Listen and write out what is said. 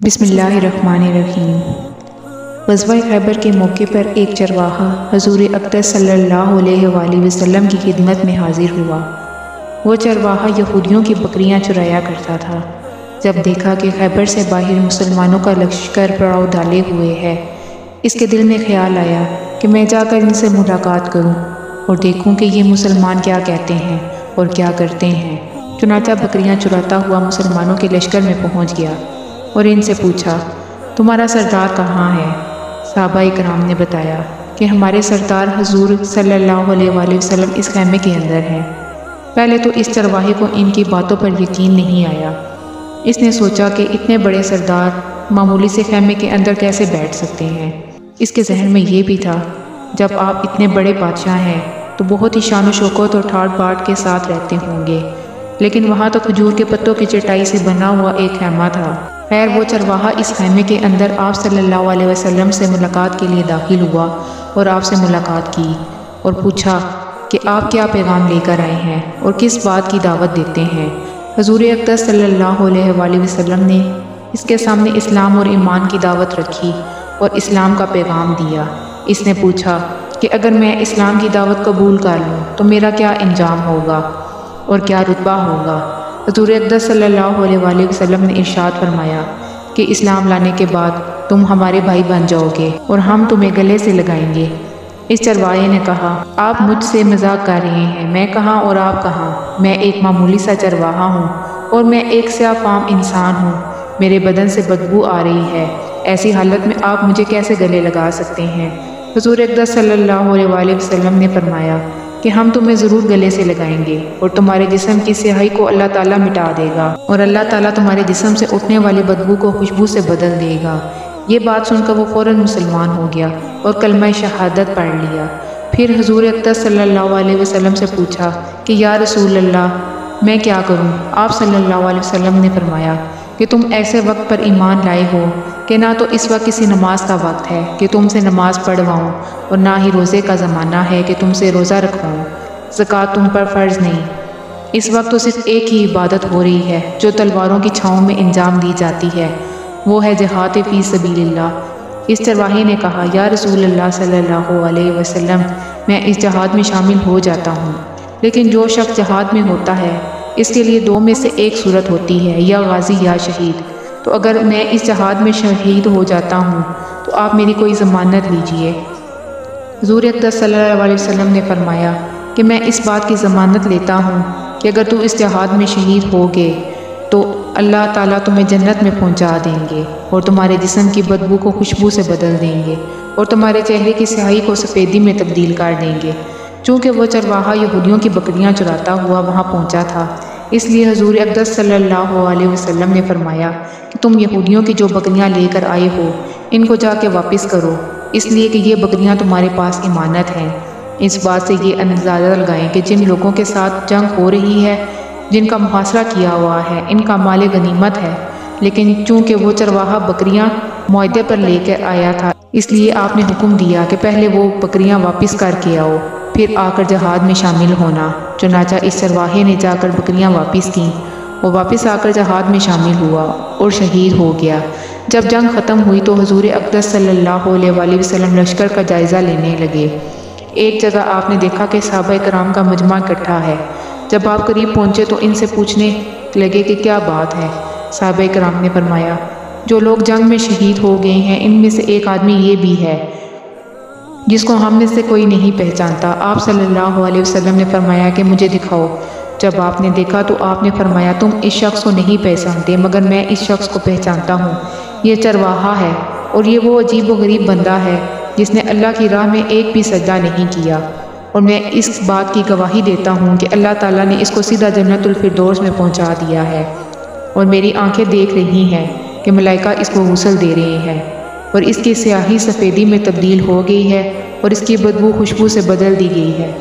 بسم اللہ الرحمن الرحیم۔ غزوہ خیبر کے موقع پر ایک چرواہا حضور اقدس صلی اللہ علیہ وآلہ وسلم کی خدمت میں حاضر ہوا۔ وہ چرواہا یہودیوں کی بکریاں چرایا کرتا تھا۔ جب دیکھا کہ خیبر سے باہر مسلمانوں کا لشکر پڑاؤ ڈالے ہوئے ہے، اس کے دل میں خیال آیا کہ میں جا کر ان سے ملاقات کروں اور دیکھوں کہ یہ مسلمان کیا کہتے ہیں اور کیا کرتے ہیں۔ چنانچہ بکریاں چراتا ہوا مسلمانوں کے لشکر میں پہنچ گیا اور ان سے پوچھا، تمہارا سردار کہاں ہے؟ صحابہ کرام نے بتایا کہ ہمارے سردار حضور صلی اللہ علیہ وآلہ وسلم اس خیمے کے اندر ہیں۔ پہلے تو اس چرواہے کو ان کی باتوں پر یقین نہیں آیا۔ اس نے سوچا کہ اتنے بڑے سردار معمولی سے خیمے کے اندر کیسے بیٹھ سکتے ہیں۔ اس کے ذہن میں یہ بھی تھا، جب آپ اتنے بڑے بادشاہ ہیں تو بہت ہی شان و شوکت اور ٹھاٹ باٹ کے ساتھ رہتے ہوں گے، لیکن وہاں تو کھجور کے پتوں کی چٹائی سے بنا ہوا ایک خیمہ تھا۔ خیر، وہ چرواہا اس خیمے کے اندر آپ صلی اللہ علیہ وسلم سے ملاقات کے لیے داخل ہوا اور آپ سے ملاقات کی اور پوچھا کہ آپ کیا پیغام لے کر آئے ہیں اور کس بات کی دعوت دیتے ہیں۔ حضور اقدس صلی اللہ علیہ وآلہ وسلم نے اس کے سامنے اسلام اور ایمان کی دعوت رکھی اور اسلام کا پیغام دیا۔ اس نے پوچھا کہ اگر میں اسلام کی دعوت قبول کر لوں تو میرا کیا انجام ہوگا اور کیا رتبہ ہوگا؟ حضور اقدس صلی اللہ علیہ وآلہ وسلم نے ارشاد فرمایا کہ اسلام لانے کے بعد تم ہمارے بھائی بن جاؤ گے اور ہم تمہیں گلے سے لگائیں گے۔ اس چرواہے نے کہا، آپ مجھ سے مذاق کر رہے ہیں، میں کہاں اور آپ کہاں؟ میں ایک معمولی سا چرواہا ہوں اور میں ایک سیاہ فام انسان ہوں، میرے بدن سے بدبو آ رہی ہے، ایسی حالت میں آپ مجھے کیسے گلے لگا سکتے ہیں؟ حضور اقدس صلی اللہ علیہ وآلہ وسلم نے فرمایا کہ ہم تمہیں ضرور گلے سے لگائیں گے اور تمہارے جسم کی سیاہی کو اللہ تعالیٰ مٹا دے گا اور اللہ تعالیٰ تمہارے جسم سے اٹھنے والی بدبو کو خوشبو سے بدل دے گا۔ یہ بات سن کر وہ فوراً مسلمان ہو گیا اور کلمہ شہادت پڑھ لیا۔ پھر حضور اقدس صلی اللہ علیہ وسلم سے پوچھا کہ یا رسول اللہ، میں کیا کروں؟ آپ صلی اللہ علیہ وسلم نے فرمایا کہ تم ایسے وقت پر ایمان لائے ہو کہ نہ تو اس وقت کسی نماز کا وقت ہے کہ تم سے نماز پڑھواؤں اور نہ ہی روزے کا زمانہ ہے کہ تم سے روزہ رکھواؤں، زکوٰۃ تم پر فرض نہیں۔ اس وقت تو صرف ایک ہی عبادت ہو رہی ہے جو تلواروں کی چھاؤں میں انجام دی جاتی ہے، وہ ہے جہاد فی سبیل اللہ۔ اس چرواہے نے کہا، یا رسول اللہ صلی اللہ علیہ وسلم، میں اس جہاد میں شامل ہو جاتا ہوں، لیکن جو شخص جہاد میں ہوتا ہے اس کے لیے دو میں سے ایک صورت ہوتی ہے، یا غازی یا شہید۔ تو اگر میں اس جہاد میں شہید ہو جاتا ہوں تو آپ میری کوئی ضمانت لیجئے۔ حضور اقدس صلی اللہ علیہ وسلم نے فرمایا کہ میں اس بات کی ضمانت لیتا ہوں کہ اگر تو اس جہاد میں شہید ہوگے تو اللہ تعالیٰ تمہیں جنت میں پہنچا دیں گے اور تمہارے جسم کی بدبو کو خوشبو سے بدل دیں گے اور تمہارے چہرے کی سیاہی کو سفیدی میں تبدیل کر دیں گے۔ چونکہ وہ چرواہا یہودیوں کی بکریاں چراتا ہوا وہاں پہنچا تھا، اس لیے حضور اقدس صلی اللہ علیہ وسلم نے فرمایا کہ تم یہودیوں کی جو بکریاں لے کر آئے ہو ان کو جا کے واپس کرو، اس لیے کہ یہ بکریاں تمہارے پاس امانت ہیں۔ اس بات سے یہ اندازہ لگائیں کہ جن لوگوں کے ساتھ جنگ ہو رہی ہے، جن کا محاصرہ کیا ہوا ہے، ان کا مال غنیمت ہے، لیکن چونکہ وہ چرواہا بکریاں معاہدے پر لے کر آیا تھا، اس لیے آپ نے حکم دیا کہ پہلے وہ بکریاں واپس کر کے آؤ، پھر آ کر جہاد میں شامل ہونا۔ چنانچہ اس چرواہے نے جا کر بکریاں واپس کیں، وہ واپس آ کر جہاد میں شامل ہوا اور شہید ہو گیا۔ جب جنگ ختم ہوئی تو حضور اقدس صلی اللہ علیہ وآلہ وسلم لشکر کا جائزہ لینے لگے۔ ایک جگہ آپ نے دیکھا کہ صحابہ کرام کا مجمع اکٹھا ہے۔ جب آپ قریب پہنچے تو ان سے پوچھنے لگے کہ کیا بات ہے؟ صحابہ کرام نے فرمایا، جو لوگ جنگ میں شہید ہو گئے ہیں ان میں سے ایک آدمی یہ بھی ہے جس کو ہم میں سے کوئی نہیں پہچانتا۔ آپ صلی اللہ علیہ وسلم نے فرمایا کہ مجھے دکھاؤ۔ جب آپ نے دیکھا تو آپ نے فرمایا، تم اس شخص کو نہیں پہچانتے مگر میں اس شخص کو پہچانتا ہوں، یہ چرواہا ہے اور یہ وہ عجیب و غریب بندہ ہے جس نے اللہ کی راہ میں ایک بھی سجدہ نہیں کیا، اور میں اس بات کی گواہی دیتا ہوں کہ اللہ تعالیٰ نے اس کو سیدھا جنت الفردوس میں پہنچا دیا ہے، اور میری آنکھیں دیکھ رہی ہیں کہ ملائکہ اس کو غسل دے رہے ہیں اور اس کی سیاہی سفیدی میں تبدیل ہو گئی ہے اور اس کی بدبو خوشبو سے بدل دی گئی ہے۔